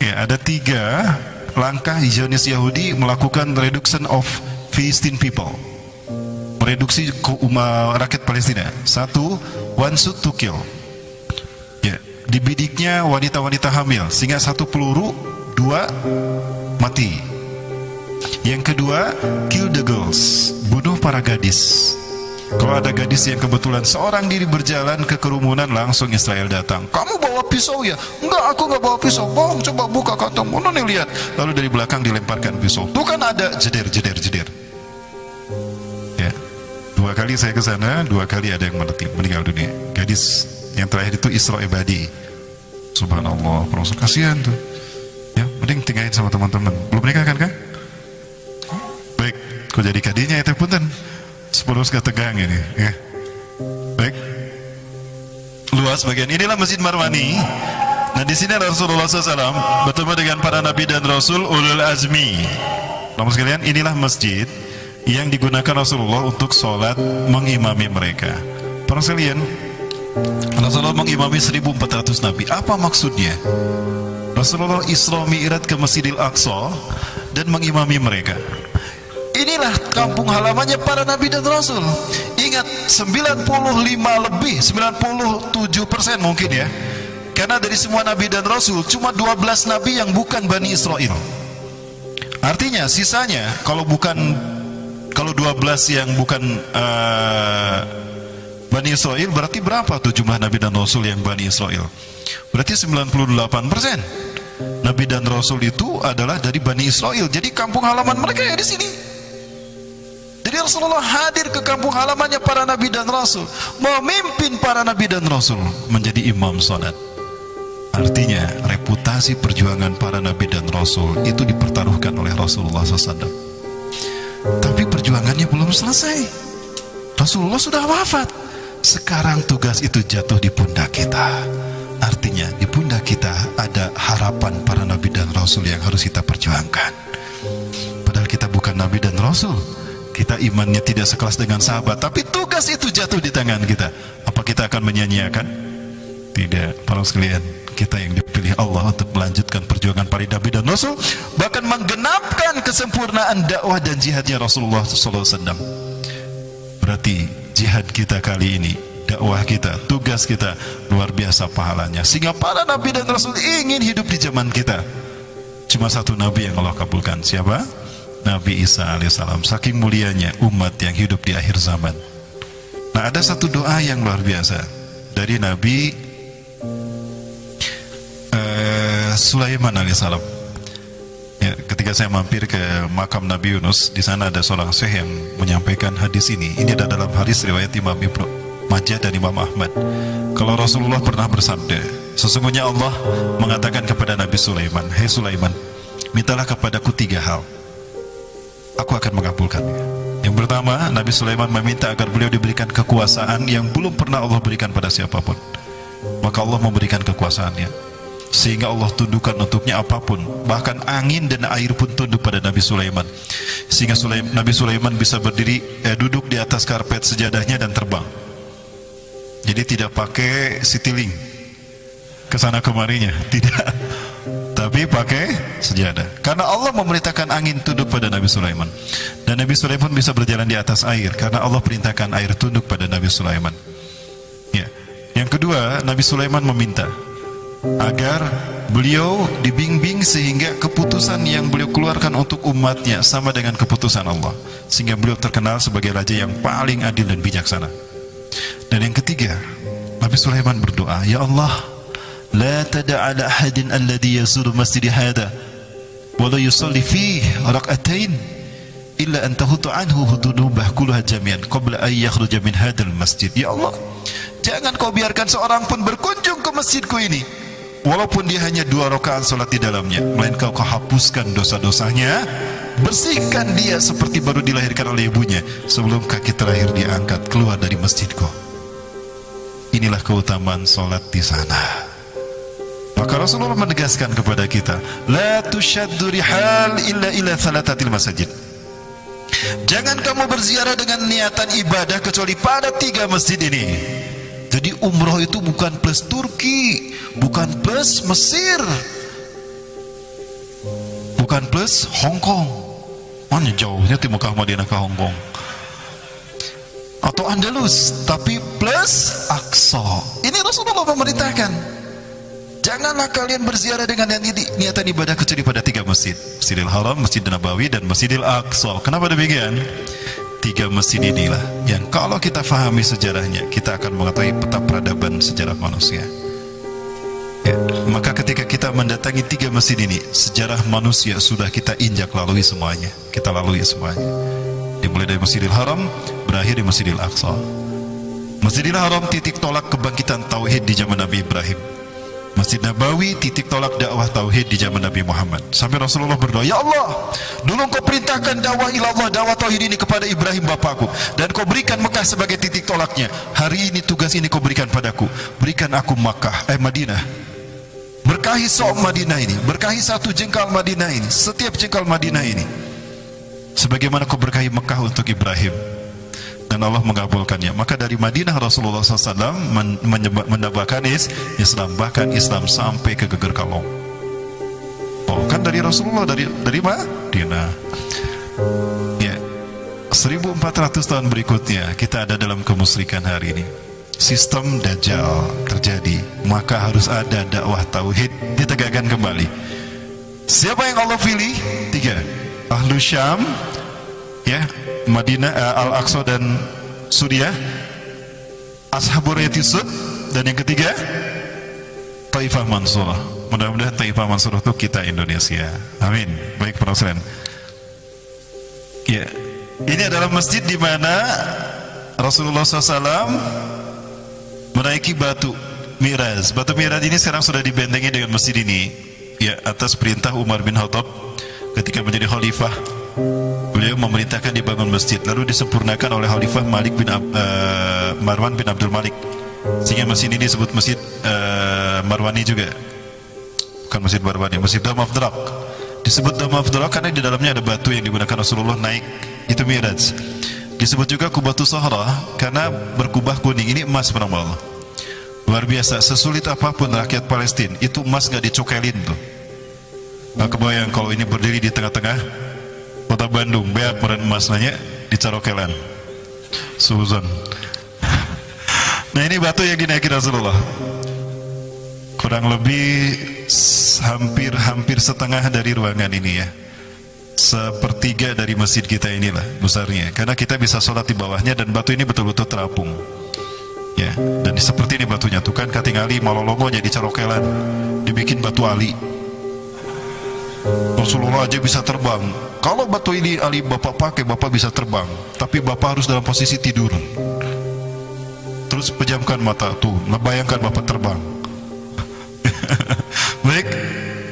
Ya, ada 3 langkah Zionis Yahudi melakukan reduction of Philistine people, mereduksi rakyat Palestina. 1, one shoot to kill. Ya, dibidiknya wanita-wanita hamil sehingga 1 peluru 2 mati. Yang kedua, kill the girls, bunuh para gadis. Kalau ada gadis yang kebetulan seorang diri berjalan ke kerumunan, langsung Israel datang. Kamu bawa pisau ya? Enggak, aku nggak bawa pisau. Bohong, coba buka kantong. Mana nih, lihat. Lalu dari belakang dilemparkan pisau. Tuh kan ada, jeder. Ya, 2 kali saya ke sana, 2 kali ada yang meninggal dunia. Gadis yang terakhir itu Isra Ebadi. Subhanallah, Rasul kasihan tuh. Ya, mending tinggalin sama teman-teman. Belum menikah kan? Baik, kok jadi kadinya itu punten. 10 ketegang ini, ya. Baik. Luas bagian inilah Masjid Marwani. Nah, di sini Rasulullah SAW bertemu dengan para nabi dan rasul ulul azmi. Namun sekalian, inilah masjid yang digunakan Rasulullah untuk sholat mengimami mereka. Para sekalian, Rasulullah mengimami 1400 nabi. Apa maksudnya? Rasulullah Isra Mi'raj ke Masjidil Aqsa dan mengimami mereka. Inilah kampung halamannya para nabi dan rasul. Ingat, 95 lebih, 97% mungkin ya. Karena dari semua nabi dan rasul cuma 12 nabi yang bukan Bani Israel. Artinya sisanya kalau 12 yang bukan Bani Israel, berarti berapa tuh jumlah nabi dan rasul yang Bani Israel? Berarti 98%. Nabi dan rasul itu adalah dari Bani Israel. Jadi kampung halaman mereka ya di sini. Jadi Rasulullah hadir ke kampung halamannya para nabi dan rasul, memimpin para nabi dan rasul menjadi imam salat. Artinya reputasi perjuangan para nabi dan rasul itu dipertaruhkan oleh Rasulullah SAW. Tapi perjuangannya belum selesai. Rasulullah sudah wafat. Sekarang tugas itu jatuh di pundak kita. Artinya di pundak kita ada harapan para nabi dan rasul yang harus kita perjuangkan. Padahal kita bukan nabi dan rasul. Kita imannya tidak sekelas dengan sahabat, tapi tugas itu jatuh di tangan kita. Apa kita akan menyanyiakan? Tidak, para sekalian, kita yang dipilih Allah untuk melanjutkan perjuangan para nabi dan rasul, bahkan menggenapkan kesempurnaan dakwah dan jihadnya Rasulullah SAW. Berarti jihad kita kali ini, dakwah kita, tugas kita luar biasa pahalanya, sehingga para nabi dan rasul ingin hidup di zaman kita. Cuma 1 nabi yang Allah kabulkan. Siapa? Nabi Isa alaihissalam. Saking mulianya umat yang hidup di akhir zaman. Nah, ada 1 doa yang luar biasa dari Nabi Sulaiman alaihissalam. Ya, ketika saya mampir ke makam Nabi Yunus, di sana ada seorang syekh yang menyampaikan hadis ini. Ini ada dalam hadis riwayat Imam Ibnu Majah dan Imam Ahmad. Kalau Rasulullah pernah bersabda, sesungguhnya Allah mengatakan kepada Nabi Sulaiman, "Hei Sulaiman, mintalah kepadaku 3 hal. Aku akan mengabulkannya." Yang pertama, Nabi Sulaiman meminta agar beliau diberikan kekuasaan yang belum pernah Allah berikan pada siapapun. Maka Allah memberikan kekuasaannya, sehingga Allah tundukkan untuknya apapun. Bahkan angin dan air pun tunduk pada Nabi Sulaiman. Sehingga Nabi Sulaiman bisa duduk di atas karpet sejadahnya dan terbang. Jadi tidak pakai citylink kesana kemarinya, tidak. Tapi pakai sejadah. Karena Allah memerintahkan angin tunduk pada Nabi Sulaiman. Dan Nabi Sulaiman bisa berjalan di atas air karena Allah perintahkan air tunduk pada Nabi Sulaiman. Ya. Yang kedua, Nabi Sulaiman meminta agar beliau dibimbing sehingga keputusan yang beliau keluarkan untuk umatnya sama dengan keputusan Allah, sehingga beliau terkenal sebagai raja yang paling adil dan bijaksana. Dan yang ketiga, Nabi Sulaiman berdoa, "Ya Allah, لا تدع على أحد الذي يزور مسجد هذا ولا يصلي فيه ركعتين إلا أن تهط عنه ذنوبه كلها جميعا قبل أن يخرج من هذا المسجid." Ya Allah, jangan kau biarkan seorang pun berkunjung ke masjidku ini walaupun dia hanya 2 rakaat salat di dalamnya, melainkan kau hapuskan dosa-dosanya, bersihkan dia seperti baru dilahirkan oleh ibunya sebelum kaki terakhir diangkat keluar dari masjidku. Inilah keutamaan salat di sana. Maka Rasulullah menegaskan kepada kita, la tushaddu rihal illa ila thalathatil masajid. Jangan kamu berziarah dengan niatan ibadah kecuali pada 3 masjid ini. Jadi umroh itu bukan plus Turki, bukan plus Mesir. bukan plus Hong Kong. Mana jauhnya di Mekah Madinah ke Hong Kong. Atau Andalus, tapi plus Aqsa. Ini Rasulullah memerintahkan, janganlah kalian berziarah dengan niatan ibadah kecuali pada 3 masjid: Masjidil Haram, Masjidil Nabawi, dan Masjidil Aqsa. Kenapa demikian? 3 masjid inilah yang kalau kita fahami sejarahnya, kita akan mengetahui peta peradaban sejarah manusia. Ya, maka ketika kita mendatangi 3 masjid ini, sejarah manusia sudah kita injak lalui semuanya. Kita lalui semuanya. Dimulai dari Masjidil Haram, berakhir di Masjidil Aqsa. Masjidil Haram titik tolak kebangkitan tauhid di zaman Nabi Ibrahim. Masjid Nabawi titik tolak dakwah tauhid di zaman Nabi Muhammad. Sampai Rasulullah berdoa, ya Allah, dulu Kau perintahkan dakwah ilallah, dakwah tauhid ini kepada Ibrahim bapakku, dan Kau berikan Mekah sebagai titik tolaknya. Hari ini tugas ini Kau berikan padaku. Berikan aku Madinah. Berkahi sok Madinah ini, berkahi satu jengkal Madinah ini, setiap jengkal Madinah ini, sebagaimana Kau berkahi Mekah untuk Ibrahim. Dan Allah mengabulkannya. Maka dari Madinah Rasulullah SAW menambahkan Islam, bahkan Islam sampai ke Geger Kalong. Oh, kan dari Rasulullah, dari Madinah. Ya, 1400 tahun berikutnya kita ada dalam kemusyrikan hari ini. Sistem Dajjal terjadi, maka harus ada dakwah tauhid ditegakkan kembali. Siapa yang Allah pilih? 3: Ahlu Syam, ya, Madinah, Al-Aqsa dan Suriah, Ashabul Yatisud, dan yang ketiga Taifah Mansurah. Mudah-mudahan Taifah Mansurah itu kita Indonesia. Amin. Baik para sekalian. Ya, ini adalah masjid di mana Rasulullah SAW menaiki batu Mi'raj. Batu Mi'raj ini sekarang sudah dibentengi dengan masjid ini. Ya, atas perintah Umar bin Khattab ketika menjadi khalifah. Beliau memerintahkan dibangun masjid, lalu disempurnakan oleh Khalifah Marwan bin Abdul Malik, sehingga masjid ini disebut Masjid Marwani juga. Bukan Masjid Marwani, Masjid Dome of the Rock. Disebut Dome of the Rock karena di dalamnya ada batu yang digunakan Rasulullah naik, itu Mi'raj. Disebut juga Qubatus Sahra karena berkubah kuning, ini emas Allah. Luar biasa, sesulit apapun rakyat Palestina, itu emas gak dicokelin tuh. Nah, kebayang kalau ini berdiri di tengah-tengah kota Bandung, beak meren emas nanya dicarokelan Suzon. Nah, ini batu yang dinaiki Rasulullah, kurang lebih hampir setengah dari ruangan ini ya, 1/3 dari masjid kita inilah besarnya, karena kita bisa sholat di bawahnya, dan batu ini betul-betul terapung ya. Dan seperti ini batunya tuh kan, katingali malolongo jadi carokelan, dibikin batu ali. Rasulullah aja bisa terbang. Kalau batu ini Ali Bapak pakai, Bapak bisa terbang, tapi Bapak harus dalam posisi tidur. Terus pejamkan mata tuh, bayangkan Bapak terbang. Baik,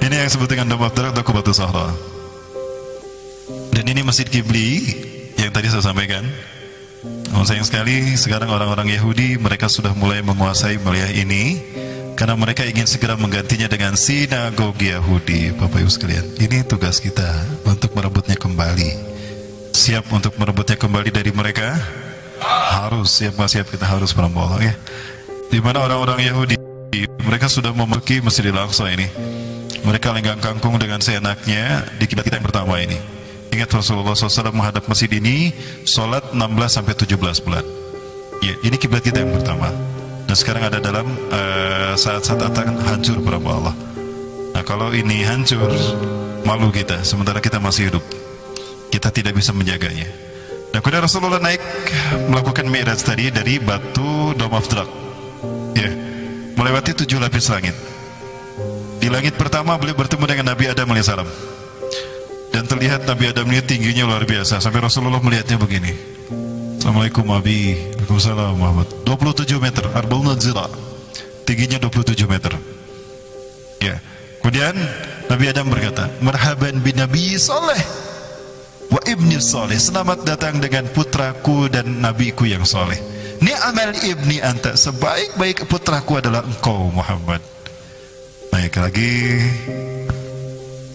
ini yang disebut dengan Dome of the Rock atau Qubatus Sahra. Dan ini Masjid Qibli yang tadi saya sampaikan. Sayang sekali sekarang orang-orang Yahudi, mereka sudah mulai menguasai wilayah ini, karena mereka ingin segera menggantinya dengan sinagogi Yahudi. Bapak Ibu sekalian, ini tugas kita untuk merebutnya kembali. Siap untuk merebutnya kembali dari mereka? Harus, siap nggak siap kita harus merebut ya. Di mana orang-orang Yahudi, mereka sudah memiliki Masjidil Aqsa ini. Mereka lenggang kangkung dengan seenaknya di kiblat kita yang pertama ini. Ingat Rasulullah SAW menghadap masjid ini sholat 16-17 bulan. Ya, ini kiblat kita yang pertama. Dan sekarang ada dalam saat-saat akan hancur berapa Allah. Nah, kalau ini hancur, malu kita, sementara kita masih hidup, kita tidak bisa menjaganya. Nah, kemudian Rasulullah naik melakukan Mi'raj tadi dari batu Dome of the Rock ya, melewati 7 lapis langit. Di langit pertama beliau bertemu dengan Nabi Adam AS, dan terlihat Nabi Adam ini tingginya luar biasa, sampai Rasulullah melihatnya begini. Assalamualaikum Abi. Waalaikumsalam Muhammad. 27 meter, Arba'un Zira. Tingginya 27 meter. Ya. Kemudian Nabi Adam berkata, "Marhaban bin Nabi Saleh wa ibni Saleh." Selamat datang dengan putraku dan nabiku yang soleh. Ni'amal ibni anta. Sebaik-baik putraku adalah engkau Muhammad. Naik lagi.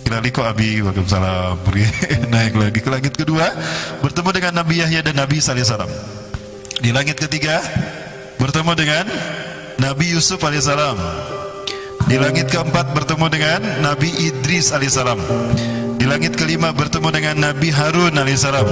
Kiraliko Abi. Waalaikumsalam. Naik lagi ke langit kedua, bertemu dengan Nabi Yahya dan Nabi Isa alaihissalam. Di langit ketiga bertemu dengan Nabi Yusuf alaihissalam. Di langit keempat bertemu dengan Nabi Idris alaihissalam. Di langit kelima bertemu dengan Nabi Harun alaihissalam.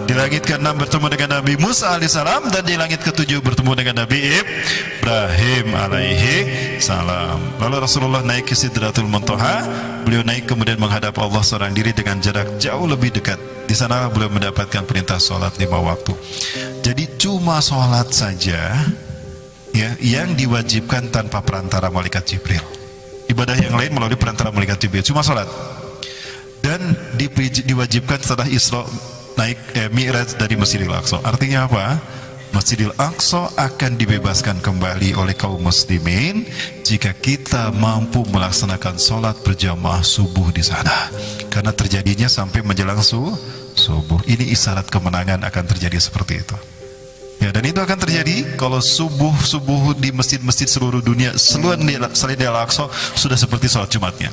Di langit keenam bertemu dengan Nabi Musa alaihissalam. Dan di langit ketujuh bertemu dengan Nabi Ibrahim alaihissalam. Lalu Rasulullah naik ke Sidratul Muntaha. Beliau naik kemudian menghadap Allah seorang diri dengan jarak jauh lebih dekat. Di sana beliau mendapatkan perintah sholat 5 waktu. Jadi cuma sholat saja ya yang diwajibkan tanpa perantara malaikat Jibril. Ibadah yang lain melalui perantara malaikat Jibril, cuma sholat. Dan diwajibkan setelah Isra naik Mi'raj dari Masjidil Aqsa. Artinya apa? Masjidil Aqsa akan dibebaskan kembali oleh kaum muslimin jika kita mampu melaksanakan sholat berjamaah subuh di sana. Karena terjadinya sampai menjelang subuh. Ini isyarat kemenangan akan terjadi seperti itu. Ya, dan itu akan terjadi kalau subuh di masjid-masjid seluruh dunia selain di Al-Aqsa sudah seperti sholat Jumatnya.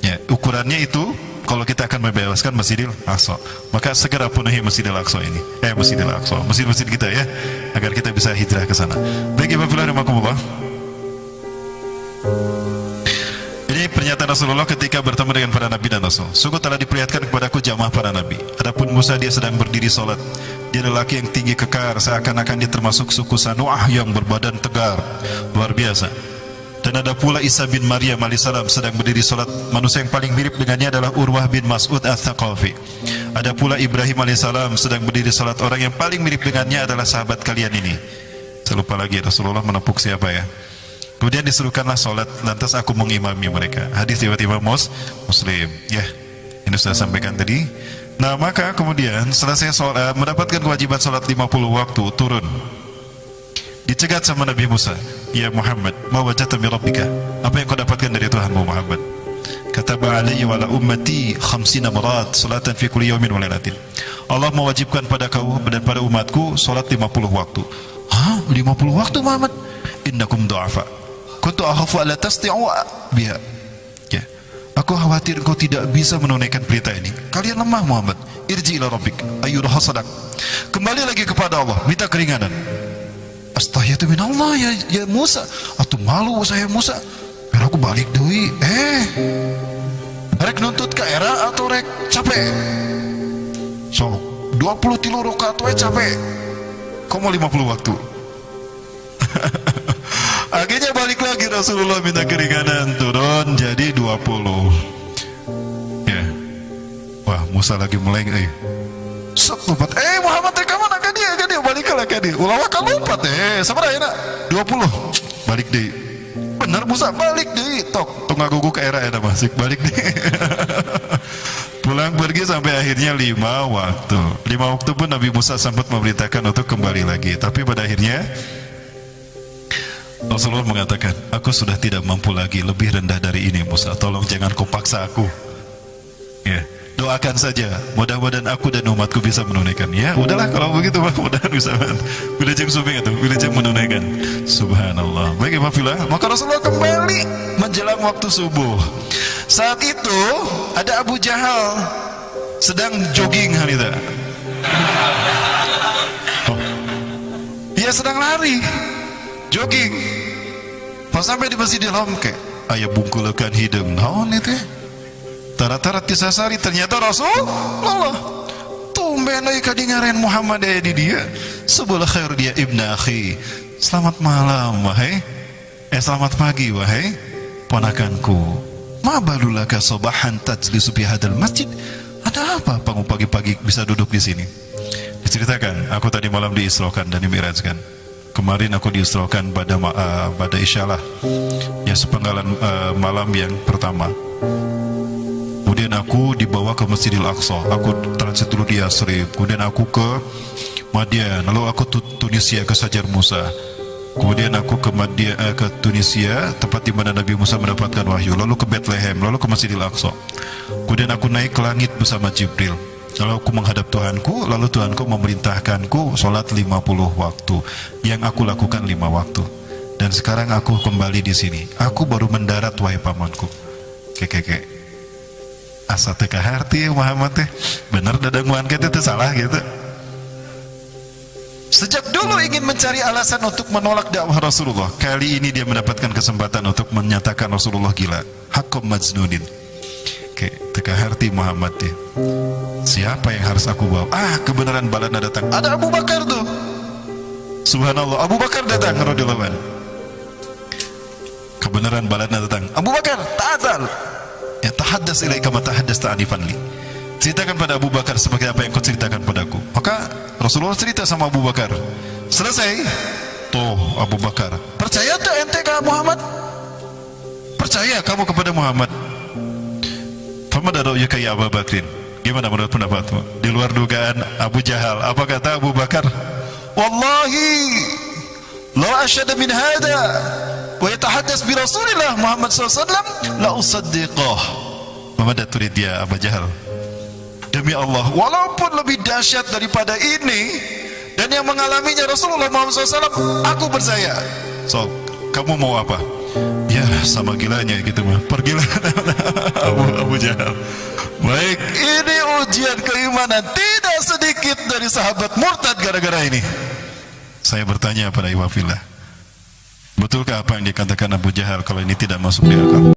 Ya, ukurannya itu kalau kita akan membebaskan Masjidil Aqsa, maka segera penuhi Masjidil Aqsa ini. Masjidil Aqsa, masjid-masjid kita ya, agar kita bisa hijrah ke sana. Baik, Ibu Filah rahimakumullah. Ini pernyataan Rasulullah ketika bertemu dengan para nabi dan rasul. Sungguh telah diperlihatkan kepadaku jamaah para nabi. Adapun Musa, dia sedang berdiri salat. Dia lelaki yang tinggi kekar, seakan-akan dia termasuk suku Sanu'ah yang berbadan tegar, luar biasa. Dan ada pula Isa bin Maryam alaihissalam sedang berdiri salat. Manusia yang paling mirip dengannya adalah Urwah bin Mas'ud Ats-Tsaqafi. Ada pula Ibrahim alaihissalam sedang berdiri salat. Orang yang paling mirip dengannya adalah sahabat kalian ini. Saya lupa lagi Rasulullah menepuk siapa ya. Kemudian disuruhkanlah salat, lantas aku mengimami mereka. Hadis riwayat Imam Muslim. Ya, ini sudah sampaikan tadi. Nah, maka kemudian selesai salat, mendapatkan kewajiban salat 50 waktu, turun. Dicegat sama Nabi Musa, ya Muhammad, ma wajadta min rabbika? Apa yang kau dapatkan dari Tuhanmu Muhammad? Kataba alayya wa ala ummati 50 marat salatan fi kulli yawmin wa lailatin. Allah mewajibkan pada kau dan pada umatku salat 50 waktu. Hah? 50 waktu Muhammad? Innakum du'afa. Kuntu akhafu alla tastati'u biha. Ya. Aku khawatir kau tidak bisa menunaikan perintah ini. Kalian lemah Muhammad. Irji ila rabbik ayyuha sadaq. Kembali lagi kepada Allah, minta keringanan. Astagfirullah minallah ya Musa. Atuh malu saya Musa. Biar aku balik deui. Rek nuntut ka era atau rek capek? So, 23 rakaat we capek. Komo 50 waktu. Akhirnya balik lagi Rasulullah minta keringanan, turun jadi 20. Ya. Wah, Musa lagi meleng Set lompat. Muhammad teh ka mana ka dia balik lah ka dia. Ulah ka lompat sabaraha ayeuna? 20. Balik deui. Bener Musa balik deui. Tok ngagugu ke era eta masih balik deui. Pulang pergi sampai akhirnya 5 waktu. 5 waktu pun Nabi Musa sempat memerintahkan untuk kembali lagi. Tapi pada akhirnya Rasulullah mengatakan, aku sudah tidak mampu lagi, lebih rendah dari ini Musa. Tolong jangan kau paksa aku. Ya. Doakan saja, mudah-mudahan aku dan umatku bisa menunaikan. Ya, udahlah kalau begitu mudah-mudahan bisa. Wilujeng suping atau wilujeng menunaikan. Subhanallah. Baik, Imafilah. Maka Rasulullah kembali menjelang waktu subuh. Saat itu ada Abu Jahal sedang jogging Hanita. Dia sedang lari, jogging. Pas sampai di Masjidil Haram kayak aya bungkulekan hidung. Naon itu? Tara-tara tisasari ternyata Rasulullah. Tumben euy kadingaren Muhammad aya di dia. Sebelah khair dia ibnu akhi. Selamat malam wahai. Selamat pagi wahai ponakanku. Ma balulaka sabahan tajlisu fi hadzal masjid? Ada apa kamu pagi-pagi bisa duduk di sini? Diceritakan, aku tadi malam diisrokan dan dimi'rajkan. Kemarin aku diisrokan pada isyalah. Ya sepenggalan malam yang pertama. Kemudian aku dibawa ke Masjidil Aqsa. Aku transit dulu di Yasrib. Kemudian aku ke Madian. Lalu aku Tunisia ke Sajar Musa. Kemudian aku ke Tunisia, tempat di mana Nabi Musa mendapatkan wahyu. Lalu ke Bethlehem. Lalu ke Masjidil Aqsa. Kemudian aku naik ke langit bersama Jibril. Lalu aku menghadap Tuhanku. Lalu Tuhanku memerintahkanku sholat 50 waktu. Yang aku lakukan 5 waktu. Dan sekarang aku kembali di sini. Aku baru mendarat wahai pamanku. Keke. Asa teu kaharti Muhammad teh bener dadanguan kita itu salah gitu. Sejak dulu ingin mencari alasan untuk menolak dakwah Rasulullah. Kali ini dia mendapatkan kesempatan untuk menyatakan Rasulullah gila. Haqqum majnunin. teka hati Muhammad dia. Siapa yang harus aku bawa? Kebenaran balana datang. Ada Abu Bakar tuh. Subhanallah, Abu Bakar datang radhiyallahu anhu. Kebenaran balana datang. Abu Bakar, ta'al. Ya tahaddas ilaika ma tahaddasta anifan li. Ceritakan pada Abu Bakar seperti apa yang kau ceritakan padaku. Maka Rasulullah cerita sama Abu Bakar. Selesai. Tuh Abu Bakar, percaya tak ente ke Muhammad? Percaya kamu kepada Muhammad? Famada ra'yuka ya Abu Bakrin? Gimana menurut pendapatmu? Di luar dugaan Abu Jahal, apa kata Abu Bakar? Wallahi la asyhadu min hada wa yatahaddas bi Rasulillah Muhammad SAW la usaddiqah. Famada turid dia Abu Jahal? Demi Allah, walaupun lebih dahsyat daripada ini dan yang mengalaminya Rasulullah Muhammad SAW, aku percaya. So, kamu mau apa? Ya, sama gilanya gitu mah. Pergilah Abu Jahal. Baik, ini ujian keimanan tidak sedikit dari sahabat murtad gara-gara ini. Saya bertanya pada Iwafillah, betulkah apa yang dikatakan Abu Jahal kalau ini tidak masuk di akal?